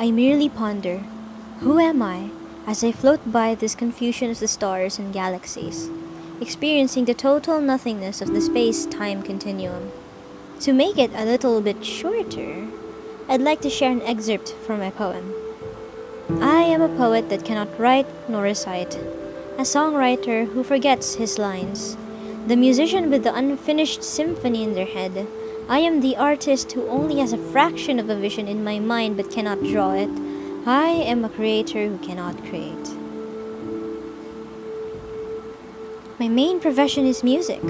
I merely ponder, who am I, as I float by this confusion of the stars and galaxies, experiencing the total nothingness of the space-time continuum. To make it a little bit shorter, I'd like to share an excerpt from my poem. I am a poet that cannot write nor recite, a songwriter who forgets his lines, the musician with the unfinished symphony in their head. I am the artist who only has a fraction of a vision in my mind but cannot draw it. I am a creator who cannot create. My main profession is music.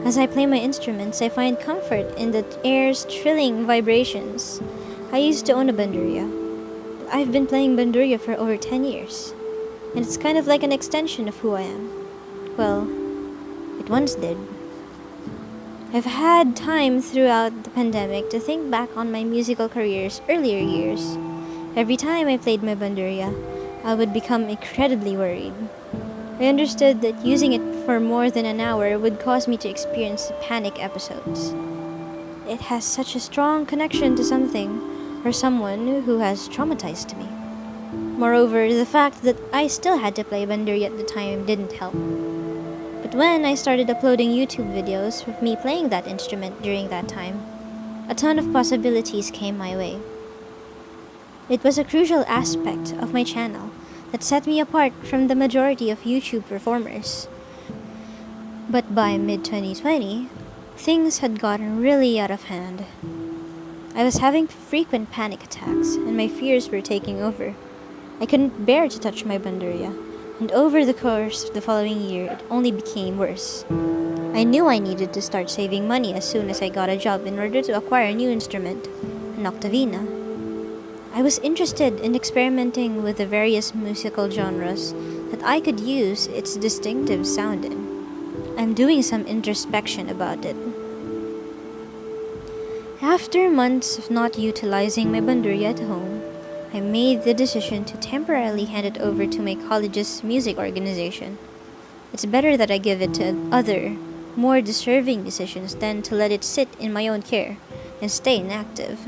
As I play my instruments, I find comfort in the air's trilling vibrations. I used to own a bandurria. I've been playing bandurria for over 10 years, and it's kind of like an extension of who I am. Well, it once did. I've had time throughout the pandemic to think back on my musical career's earlier years. Every time I played my bandurria, I would become incredibly worried. I understood that using it for more than an hour would cause me to experience panic episodes. It has such a strong connection to something or someone who has traumatized me. Moreover, the fact that I still had to play bandurria at the time didn't help. But when I started uploading YouTube videos of me playing that instrument during that time, a ton of possibilities came my way. It was a crucial aspect of my channel that set me apart from the majority of YouTube performers. But by mid-2020, things had gotten really out of hand. I was having frequent panic attacks, and my fears were taking over. I couldn't bear to touch my bandurria, and over the course of the following year, it only became worse. I knew I needed to start saving money as soon as I got a job in order to acquire a new instrument, an octavina. I was interested in experimenting with the various musical genres that I could use its distinctive sound in. I'm doing some introspection about it. After months of not utilizing my bandurria at home, I made the decision to temporarily hand it over to my college's music organization. It's better that I give it to other, more deserving musicians than to let it sit in my own care and stay inactive.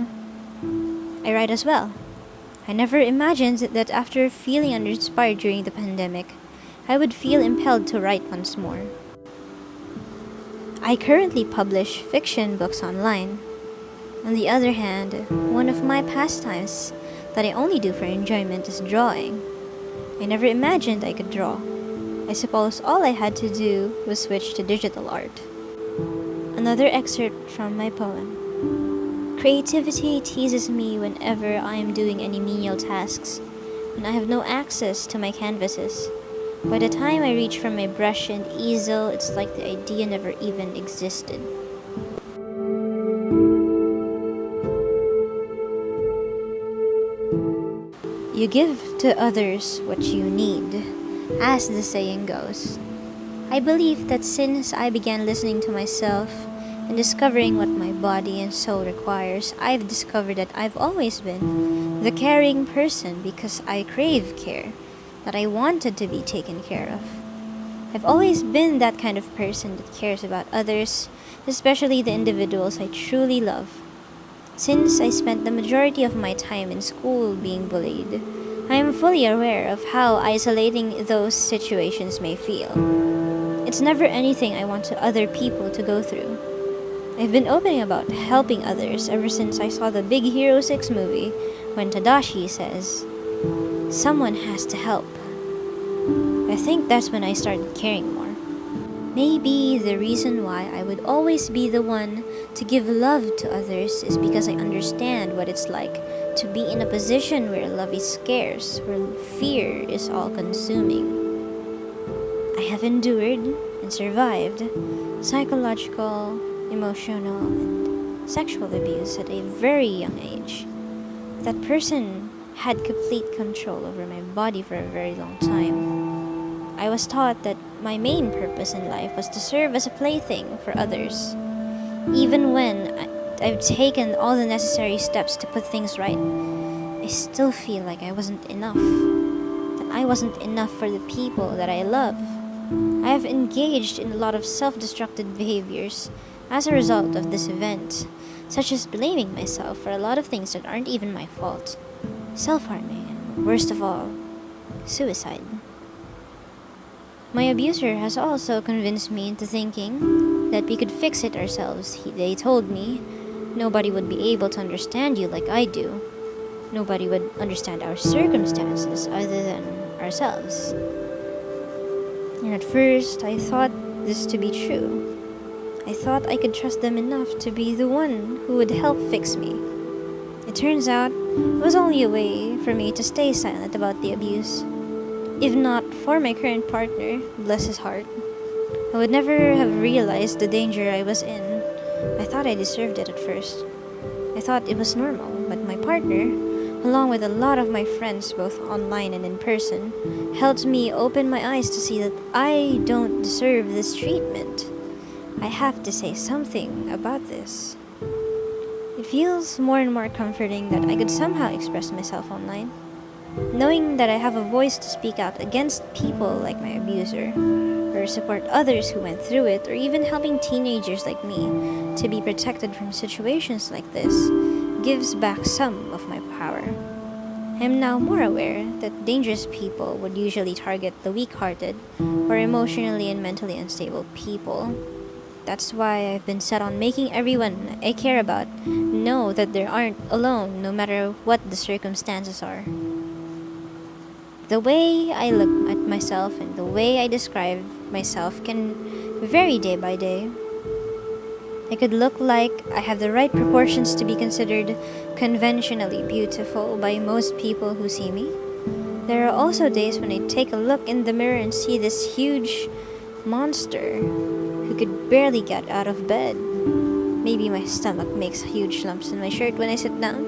I write as well. I never imagined that after feeling uninspired during the pandemic, I would feel impelled to write once more. I currently publish fiction books online. On the other hand, one of my pastimes that I only do for enjoyment is drawing. I never imagined I could draw. I suppose all I had to do was switch to digital art. Another excerpt from my poem. Creativity teases me whenever I am doing any menial tasks, when I have no access to my canvases. By the time I reach for my brush and easel, it's like the idea never even existed. You give to others what you need, as the saying goes. I believe that since I began listening to myself and discovering what my body and soul requires, I've discovered that I've always been the caring person because I crave care, that I wanted to be taken care of. I've always been that kind of person that cares about others, especially the individuals I truly love. Since I spent the majority of my time in school being bullied, I am fully aware of how isolating those situations may feel. It's never anything I want other people to go through. I've been open about helping others ever since I saw the Big Hero 6 movie when Tadashi says, "Someone has to help." I think that's when I started caring more. Maybe the reason why I would always be the one to give love to others is because I understand what it's like to be in a position where love is scarce, where fear is all-consuming. I have endured and survived psychological, emotional, and sexual abuse at a very young age. That person had complete control over my body for a very long time. I was taught that my main purpose in life was to serve as a plaything for others. Even when I've taken all the necessary steps to put things right, I still feel like I wasn't enough. That I wasn't enough for the people that I love. I have engaged in a lot of self-destructive behaviors as a result of this event, such as blaming myself for a lot of things that aren't even my fault. self-harming, and worst of all, suicide. My abuser has also convinced me into thinking that we could fix it ourselves. They told me nobody would be able to understand you like I do. Nobody would understand our circumstances other than ourselves. And at first, I thought this to be true. I thought I could trust them enough to be the one who would help fix me. It turns out it was only a way for me to stay silent about the abuse. If not for my current partner, bless his heart, I would never have realized the danger I was in. I thought I deserved it at first. I thought it was normal, but my partner, along with a lot of my friends both online and in person, helped me open my eyes to see that I don't deserve this treatment. I have to say something about this. It feels more and more comforting that I could somehow express myself online. Knowing that I have a voice to speak out against people like my abuser, or support others who went through it, or even helping teenagers like me to be protected from situations like this, gives back some of my power. I am now more aware that dangerous people would usually target the weak-hearted or emotionally and mentally unstable people. That's why I've been set on making everyone I care about know that they aren't alone no matter what the circumstances are. The way I look at myself and the way I describe myself can vary day by day. I could look like I have the right proportions to be considered conventionally beautiful by most people who see me. There are also days when I take a look in the mirror and see this huge monster who could barely get out of bed. Maybe my stomach makes huge lumps in my shirt when I sit down.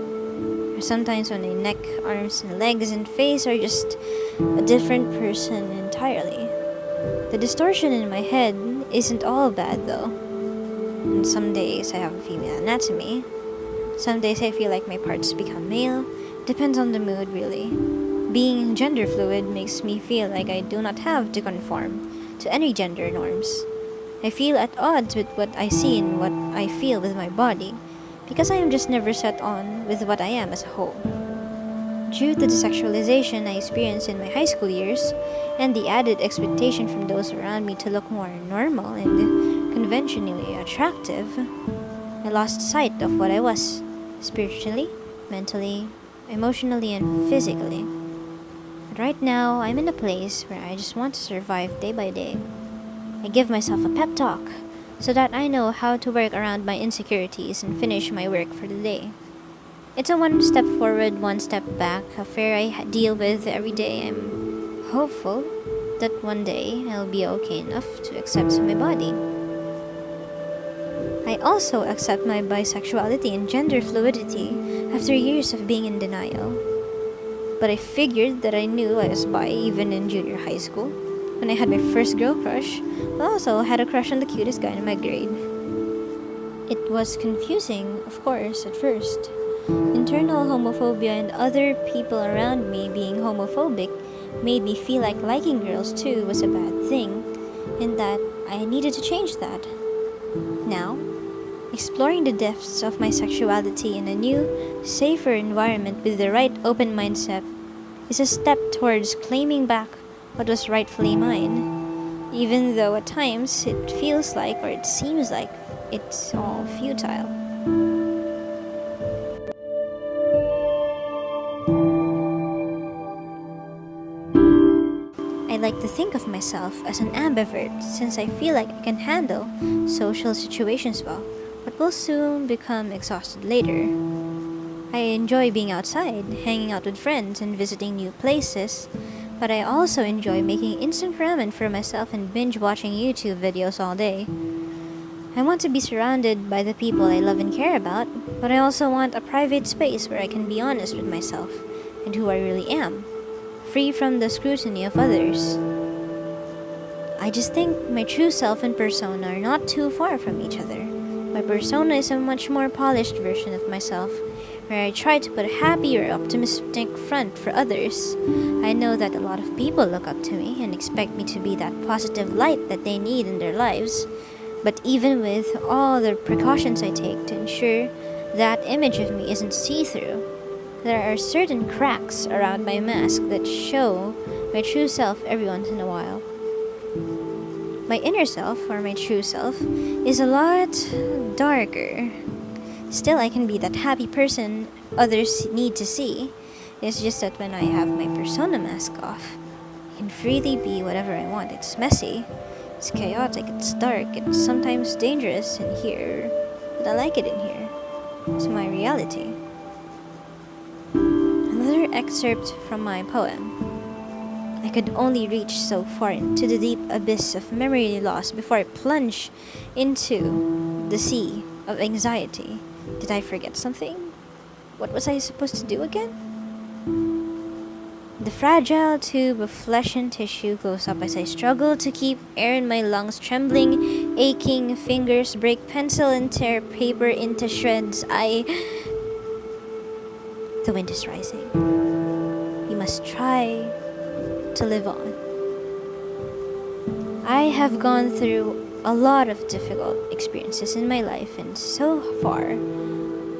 Or sometimes when my neck, arms, and legs and face are just a different person entirely. The distortion in my head isn't all bad though. And some days I have a female anatomy. Some days I feel like my parts become male. Depends on the mood really. Being gender fluid makes me feel like I do not have to conform to any gender norms. I feel at odds with what I see and what I feel with my body, because I am just never set on with what I am as a whole. Due to the sexualization I experienced in my high school years, and the added expectation from those around me to look more normal and conventionally attractive, I lost sight of what I was, spiritually, mentally, emotionally, and physically. But right now, I'm in a place where I just want to survive day by day. I give myself a pep talk so that I know how to work around my insecurities and finish my work for the day. It's a one step forward, one step back affair I deal with every day. I'm hopeful that one day I'll be okay enough to accept my body. I also accept my bisexuality and gender fluidity after years of being in denial. But I figured that I knew I was bi even in junior high school. When I had my first girl crush, I also had a crush on the cutest guy in my grade. It was confusing, of course, at first. Internal homophobia and other people around me being homophobic made me feel like liking girls too was a bad thing, and that I needed to change that. Now, exploring the depths of my sexuality in a new, safer environment with the right open mindset is a step towards claiming back what was rightfully mine, even though at times it feels like or it seems like it's all futile. I like to think of myself as an ambivert since I feel like I can handle social situations well, but will soon become exhausted later. I enjoy being outside, hanging out with friends, and visiting new places, but I also enjoy making instant ramen for myself and binge watching YouTube videos all day. I want to be surrounded by the people I love and care about, but I also want a private space where I can be honest with myself and who I really am, free from the scrutiny of others. I just think my true self and persona are not too far from each other. My persona is a much more polished version of myself, where I try to put a happy or optimistic front for others. I know that a lot of people look up to me and expect me to be that positive light that they need in their lives. But even with all the precautions I take to ensure that image of me isn't see-through, there are certain cracks around my mask that show my true self every once in a while. My inner self, or my true self, is a lot darker. Still, I can be that happy person others need to see. It's just that when I have my persona mask off, I can freely be whatever I want. It's messy, it's chaotic, it's dark, it's sometimes dangerous in here, but I like it in here. It's my reality. Another excerpt from my poem. I could only reach so far into the deep abyss of memory loss before I plunge into the sea of anxiety. Did I forget something? What was I supposed to do again? The fragile tube of flesh and tissue goes up as I struggle to keep air in my lungs, trembling, aching fingers break pencil and tear paper into shreds. The wind is rising. You must try to live on. I have gone through a lot of difficult experiences in my life and so far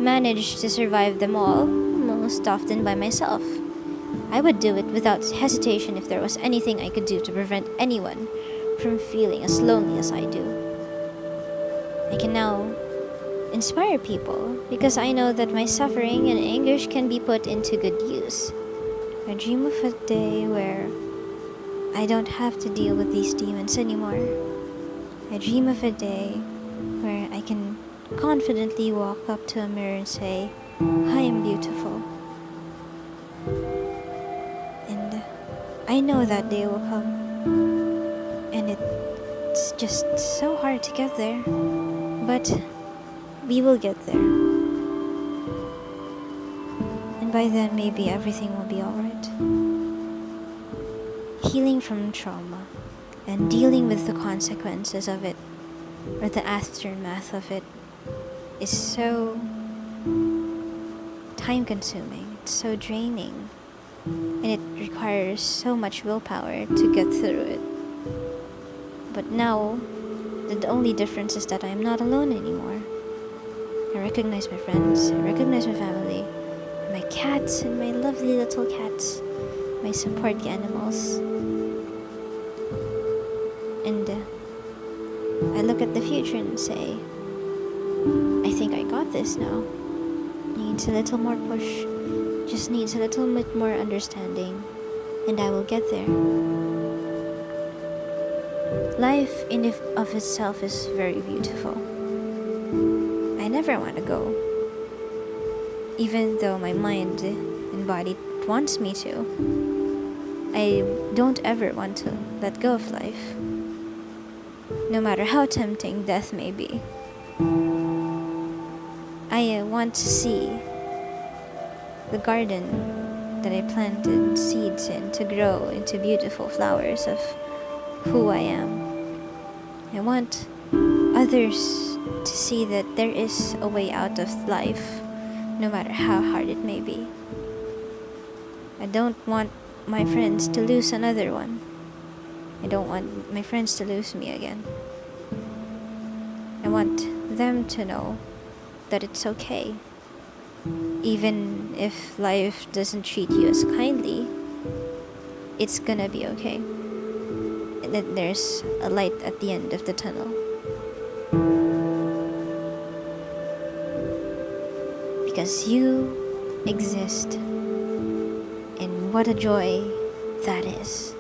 managed to survive them all, most often by myself. I would do it without hesitation if there was anything I could do to prevent anyone from feeling as lonely as I do. I can now inspire people because I know that my suffering and anguish can be put into good use. I dream of a day where I don't have to deal with these demons anymore. I dream of a day where I can confidently walk up to a mirror and say, I am beautiful. And I know that day will come. And it's just so hard to get there. But we will get there. And by then, maybe everything will be alright. Healing from trauma and dealing with the consequences of it, or the aftermath of it, is so time consuming, it's so draining, and it requires so much willpower to get through it. But now, the only difference is that I'm not alone anymore. I recognize my friends, I recognize my family, my cats and my lovely little cats, my support animals. And I look at the future and say, I think I got this now. Needs a little more push, just needs a little bit more understanding, and I will get there. Life in of itself is very beautiful. I never want to go, even though my mind and body wants me to. I don't ever want to let go of life, no matter how tempting death may be. I want to see the garden that I planted seeds in to grow into beautiful flowers of who I am. I want others to see that there is a way out of life, no matter how hard it may be. I don't want my friends to lose another one. I don't want my friends to lose me again. I want them to know that it's okay. Even if life doesn't treat you as kindly, it's gonna be okay. And that there's a light at the end of the tunnel. Because you exist, and what a joy that is.